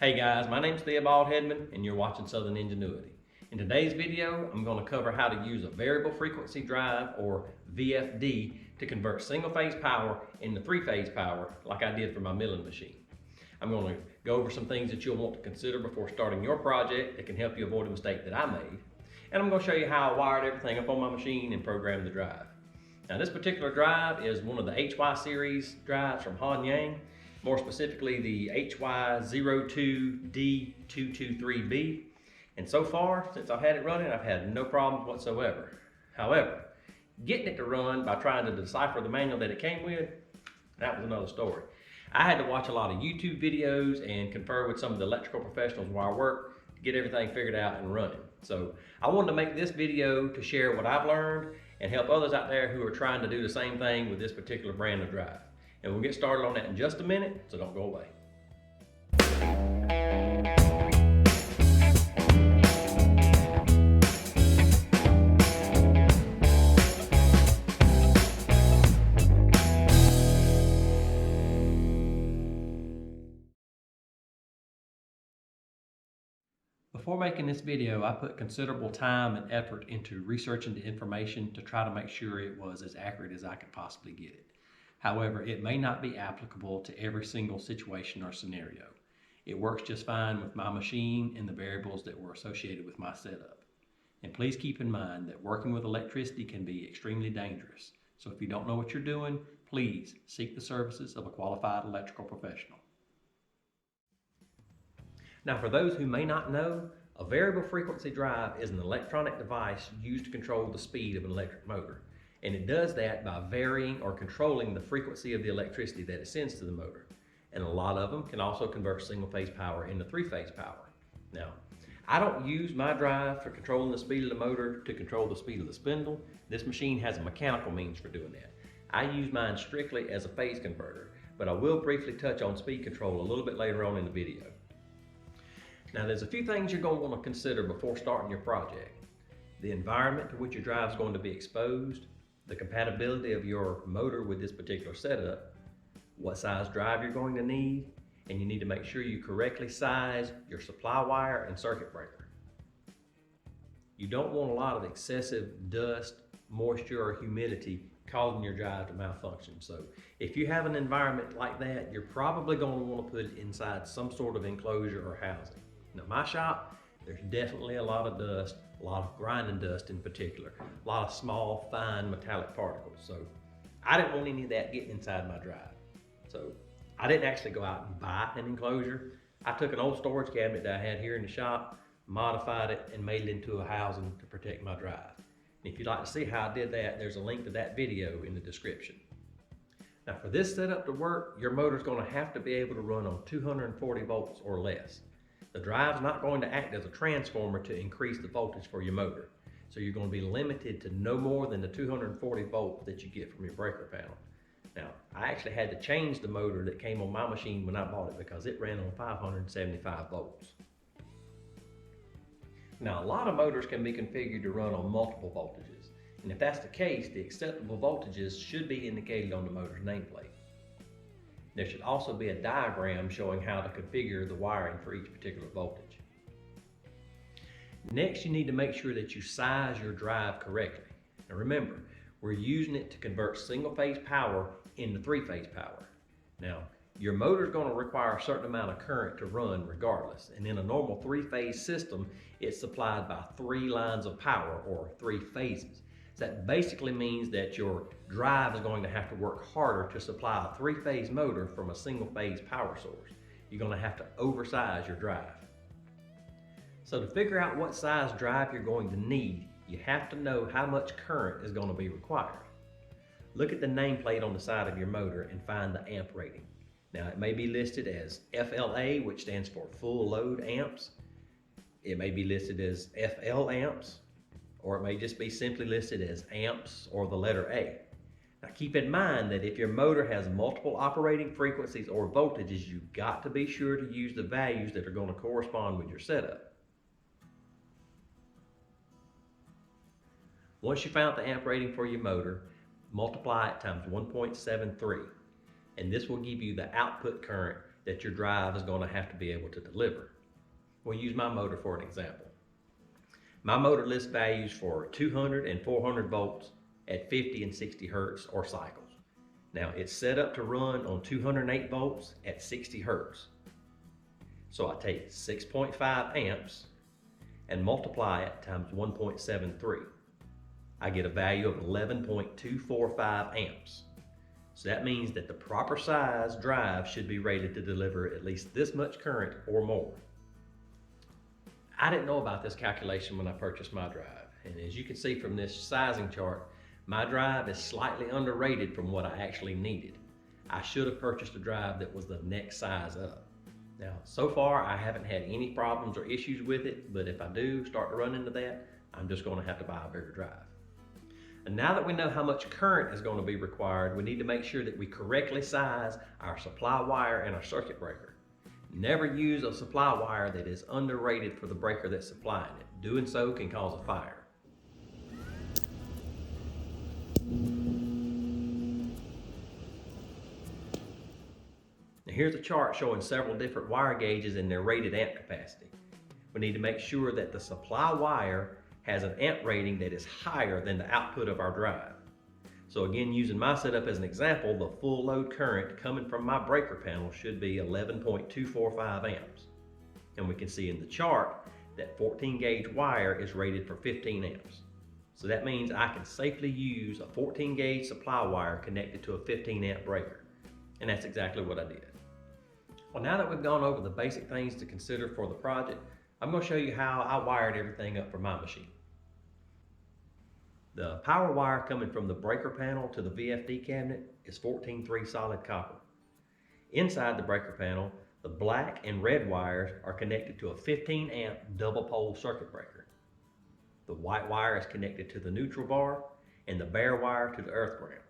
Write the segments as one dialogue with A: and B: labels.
A: Hey guys, my name's Theobald Hedman and you're watching Southern Ingenuity. In today's video, I'm going to cover how to use a variable frequency drive or VFD to convert single phase power into three-phase power like I did for my milling machine. I'm going to go over some things that you'll want to consider before starting your project that can help you avoid a mistake that I made. And I'm going to show you how I wired everything up on my machine and programmed the drive. Now this particular drive is one of the HY series drives from Haunyang. More specifically, the HY02D223B. And so far, since I've had it running, I've had no problems whatsoever. However, getting it to run by trying to decipher the manual that it came with, that was another story. I had to watch a lot of YouTube videos and confer with some of the electrical professionals where I work to get everything figured out and running. So I wanted to make this video to share what I've learned and help others out there who are trying to do the same thing with this particular brand of drive. And we'll get started on that in just a minute, so don't go away. Before making this video, I put considerable time and effort into researching the information to try to make sure it was as accurate as I could possibly get it. However, it may not be applicable to every single situation or scenario. It works just fine with my machine and the variables that were associated with my setup. And please keep in mind that working with electricity can be extremely dangerous. So if you don't know what you're doing, please seek the services of a qualified electrical professional. Now, for those who may not know, a variable frequency drive is an electronic device used to control the speed of an electric motor. And it does that by varying or controlling the frequency of the electricity that it sends to the motor. And a lot of them can also convert single phase power into three-phase power. Now, I don't use my drive for controlling the speed of the motor to control the speed of the spindle. This machine has a mechanical means for doing that. I use mine strictly as a phase converter, but I will briefly touch on speed control a little bit later on in the video. Now, there's a few things you're going to want to consider before starting your project. The environment to which your drive is going to be exposed, the compatibility of your motor with this particular setup, what size drive you're going to need, and you need to make sure you correctly size your supply wire and circuit breaker. You don't want a lot of excessive dust, moisture, or humidity causing your drive to malfunction. So if you have an environment like that, you're probably going to want to put it inside some sort of enclosure or housing. Now, my shop, there's definitely a lot of dust, a lot of grinding dust in particular, a lot of small, fine metallic particles. So I didn't want any of that getting inside my drive. So I didn't actually go out and buy an enclosure. I took an old storage cabinet that I had here in the shop, modified it, and made it into a housing to protect my drive. And if you'd like to see how I did that, there's a link to that video in the description. Now, for this setup to work, your motor's going to have to be able to run on 240 volts or less. The drive's not going to act as a transformer to increase the voltage for your motor. So you're going to be limited to no more than the 240 volts that you get from your breaker panel. Now, I actually had to change the motor that came on my machine when I bought it because it ran on 575 volts. Now, a lot of motors can be configured to run on multiple voltages. And if that's the case, the acceptable voltages should be indicated on the motor's nameplate. There should also be a diagram showing how to configure the wiring for each particular voltage. Next, you need to make sure that you size your drive correctly. Now remember, we're using it to convert single phase power into three-phase power. Now, your motor is going to require a certain amount of current to run regardless. And in a normal three-phase system, it's supplied by 3 lines of power or 3 phases. So that basically means that your drive is going to have to work harder to supply a 3-phase motor from a single phase power source. You're going to have to oversize your drive. So to figure out what size drive you're going to need, you have to know how much current is going to be required. Look at the nameplate on the side of your motor and find the amp rating. Now, it may be listed as FLA, which stands for full load amps. It may be listed as FL amps, or it may just be simply listed as amps or the letter A. Now keep in mind that if your motor has multiple operating frequencies or voltages, you've got to be sure to use the values that are going to correspond with your setup. Once you found the amp rating for your motor, multiply it times 1.73, and this will give you the output current that your drive is going to have to be able to deliver. We'll use my motor for an example. My motor lists values for 200 and 400 volts at 50 and 60 hertz or cycles. Now it's set up to run on 208 volts at 60 hertz. So I take 6.5 amps and multiply it times 1.73. I get a value of 11.245 amps. So that means that the proper size drive should be rated to deliver at least this much current or more. I didn't know about this calculation when I purchased my drive, and as you can see from this sizing chart, my drive is slightly underrated from what I actually needed. I should have purchased a drive that was the next size up. Now, so far I haven't had any problems or issues with it, but if I do start to run into that, I'm just going to have to buy a bigger drive. And now that we know how much current is going to be required, we need to make sure that we correctly size our supply wire and our circuit breaker. Never use a supply wire that is underrated for the breaker that's supplying it. Doing so can cause a fire. Now here's a chart showing several different wire gauges and their rated amp capacity. We need to make sure that the supply wire has an amp rating that is higher than the output of our drive. So again, using my setup as an example, the full load current coming from my breaker panel should be 11.245 amps. And we can see in the chart that 14 gauge wire is rated for 15 amps. So that means I can safely use a 14 gauge supply wire connected to a 15 amp breaker. And that's exactly what I did. Well, now that we've gone over the basic things to consider for the project, I'm going to show you how I wired everything up for my machine. The power wire coming from the breaker panel to the VFD cabinet is 14-3 solid copper. Inside the breaker panel, the black and red wires are connected to a 15 amp double pole circuit breaker. The white wire is connected to the neutral bar and the bare wire to the earth ground.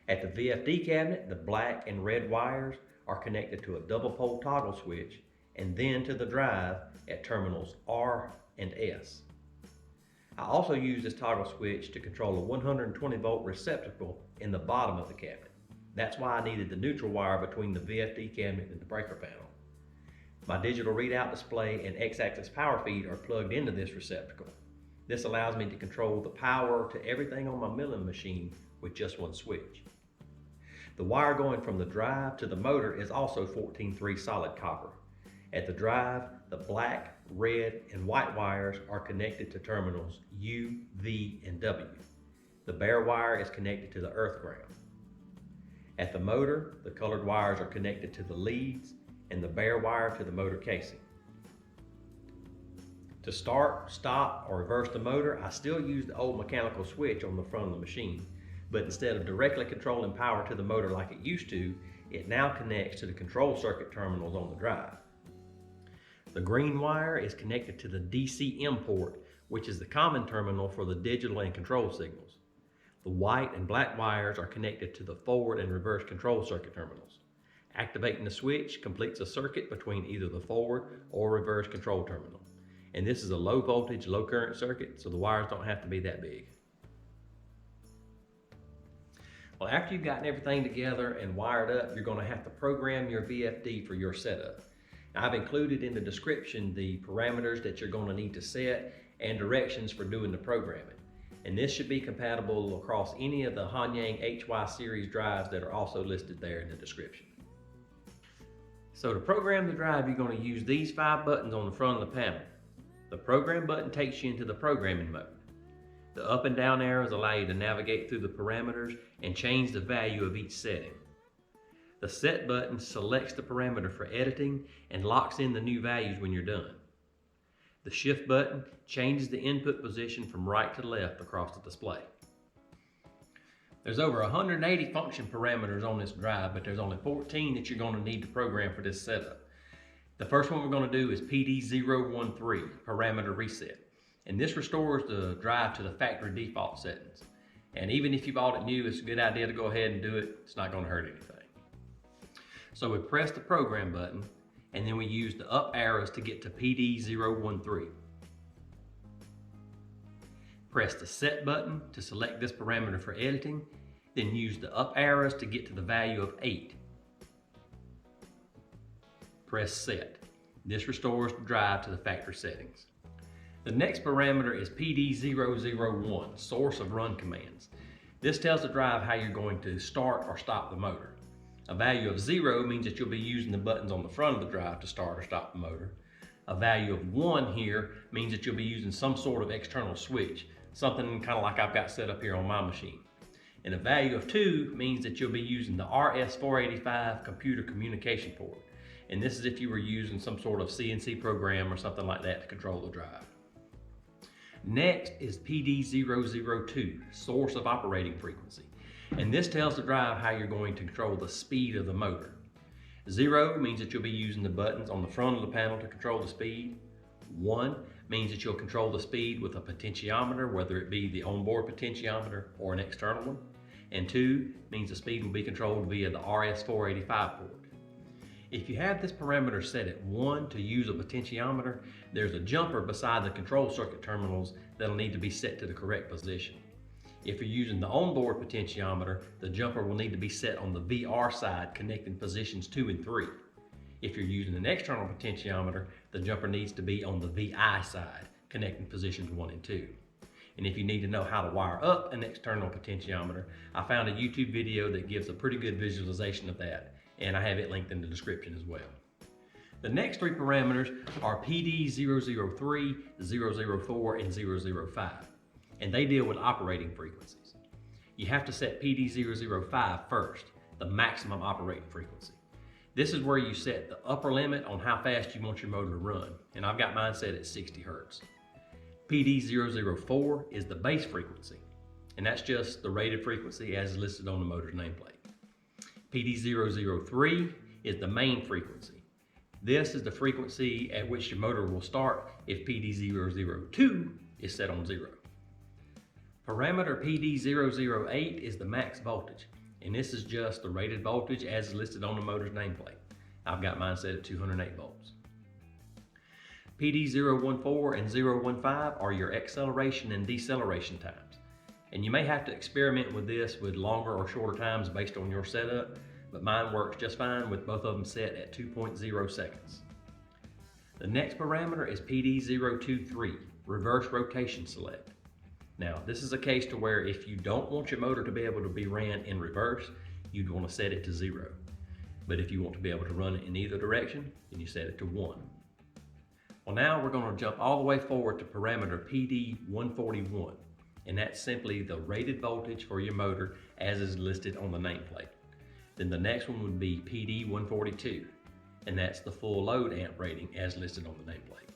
A: At the VFD cabinet, the black and red wires are connected to a double pole toggle switch and then to the drive at terminals R and S. I also use this toggle switch to control a 120 volt receptacle in the bottom of the cabinet. That's why I needed the neutral wire between the VFD cabinet and the breaker panel. My digital readout display and X-axis power feed are plugged into this receptacle. This allows me to control the power to everything on my milling machine with just one switch. The wire going from the drive to the motor is also 14-3 solid copper. At the drive, the black, red, and white wires are connected to terminals U, V, and W. The bare wire is connected to the earth ground. At the motor, the colored wires are connected to the leads and the bare wire to the motor casing. To start, stop, or reverse the motor, I still use the old mechanical switch on the front of the machine, but instead of directly controlling power to the motor like it used to, it now connects to the control circuit terminals on the drive. The green wire is connected to the DCM port, which is the common terminal for the digital and control signals. The white and black wires are connected to the forward and reverse control circuit terminals. Activating the switch completes a circuit between either the forward or reverse control terminal. And this is a low voltage, low current circuit, so the wires don't have to be that big. Well, after you've gotten everything together and wired up, you're going to have to program your VFD for your setup. Now, I've included in the description the parameters that you're going to need to set and directions for doing the programming. And this should be compatible across any of the Huanyang HY series drives that are also listed there in the description. So to program the drive, you're going to use these 5 buttons on the front of the panel. The program button takes you into the programming mode. The up and down arrows allow you to navigate through the parameters and change the value of each setting. The set button selects the parameter for editing and locks in the new values when you're done. The shift button changes the input position from right to left across the display. There's over 180 function parameters on this drive, but there's only 14 that you're going to need to program for this setup. The first one we're going to do is PD013, parameter reset. And this restores the drive to the factory default settings. And even if you bought it new, it's a good idea to go ahead and do it. It's not going to hurt anything. So we press the program button, and then we use the up arrows to get to PD013. Press the set button to select this parameter for editing, then use the up arrows to get to the value of 8. press set. This restores the drive to the factory settings. The next parameter is PD001, source of run commands. This tells the drive how you're going to start or stop the motor. A value of 0 means that you'll be using the buttons on the front of the drive to start or stop the motor. A value of 1 here means that you'll be using some sort of external switch, something kind of like I've got set up here on my machine. And a value of 2 means that you'll be using the RS485 computer communication port. And this is if you were using some sort of CNC program or something like that to control the drive. Next is PD002, source of operating frequency. And this tells the drive how you're going to control the speed of the motor. 0 means that you'll be using the buttons on the front of the panel to control the speed. 1 means that you'll control the speed with a potentiometer, whether it be the onboard potentiometer or an external one. And 2 means the speed will be controlled via the RS485 port. If you have this parameter set at 1 to use a potentiometer, there's a jumper beside the control circuit terminals that'll need to be set to the correct position. If you're using the onboard potentiometer, the jumper will need to be set on the VR side connecting positions 2 and 3. If you're using an external potentiometer, the jumper needs to be on the VI side connecting positions 1 and 2. And if you need to know how to wire up an external potentiometer, I found a YouTube video that gives a pretty good visualization of that, and I have it linked in the description as well. The next 3 parameters are PD003, 004, and 005, and they deal with operating frequencies. You have to set PD005 first, the maximum operating frequency. This is where you set the upper limit on how fast you want your motor to run, and I've got mine set at 60 Hertz. PD004 is the base frequency, and that's just the rated frequency as listed on the motor's nameplate. PD003 is the main frequency. This is the frequency at which your motor will start if PD002 is set on 0. Parameter PD008 is the max voltage, and this is just the rated voltage as listed on the motor's nameplate. I've got mine set at 208 volts. PD014 and 015 are your acceleration and deceleration times. And you may have to experiment with this with longer or shorter times based on your setup, but mine works just fine with both of them set at 2.0 seconds. The next parameter is PD023, reverse rotation select. Now, this is a case to where if you don't want your motor to be able to be ran in reverse, you'd want to set it to 0. But if you want to be able to run it in either direction, then you set it to 1. Well, now we're going to jump all the way forward to parameter PD141. And that's simply the rated voltage for your motor as is listed on the nameplate. Then the next one would be PD142, and that's the full load amp rating as listed on the nameplate.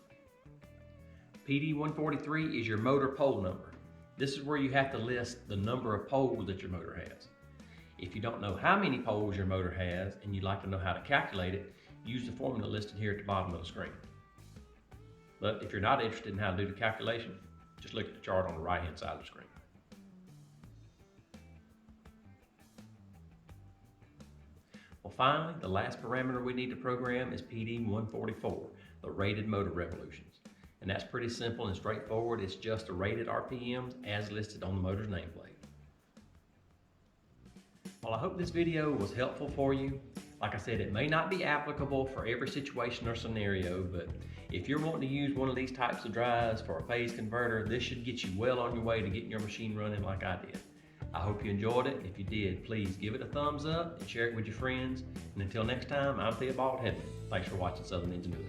A: PD143 is your motor pole number. This is where you have to list the number of poles that your motor has. If you don't know how many poles your motor has and you'd like to know how to calculate it, use the formula listed here at the bottom of the screen. But if you're not interested in how to do the calculation, just look at the chart on the right-hand side of the screen. Well, finally, the last parameter we need to program is PD144, the rated motor revolutions. And that's pretty simple and straightforward. It's just the rated RPMs as listed on the motor's nameplate. Well, I hope this video was helpful for you. Like I said, it may not be applicable for every situation or scenario, but if you're wanting to use one of these types of drives for a phase converter, this should get you well on your way to getting your machine running like I did. I hope you enjoyed it. If you did, please give it a thumbs up and share it with your friends. And until next time, I'm Theo Baldhead. Thanks for watching Southern Ingenuity.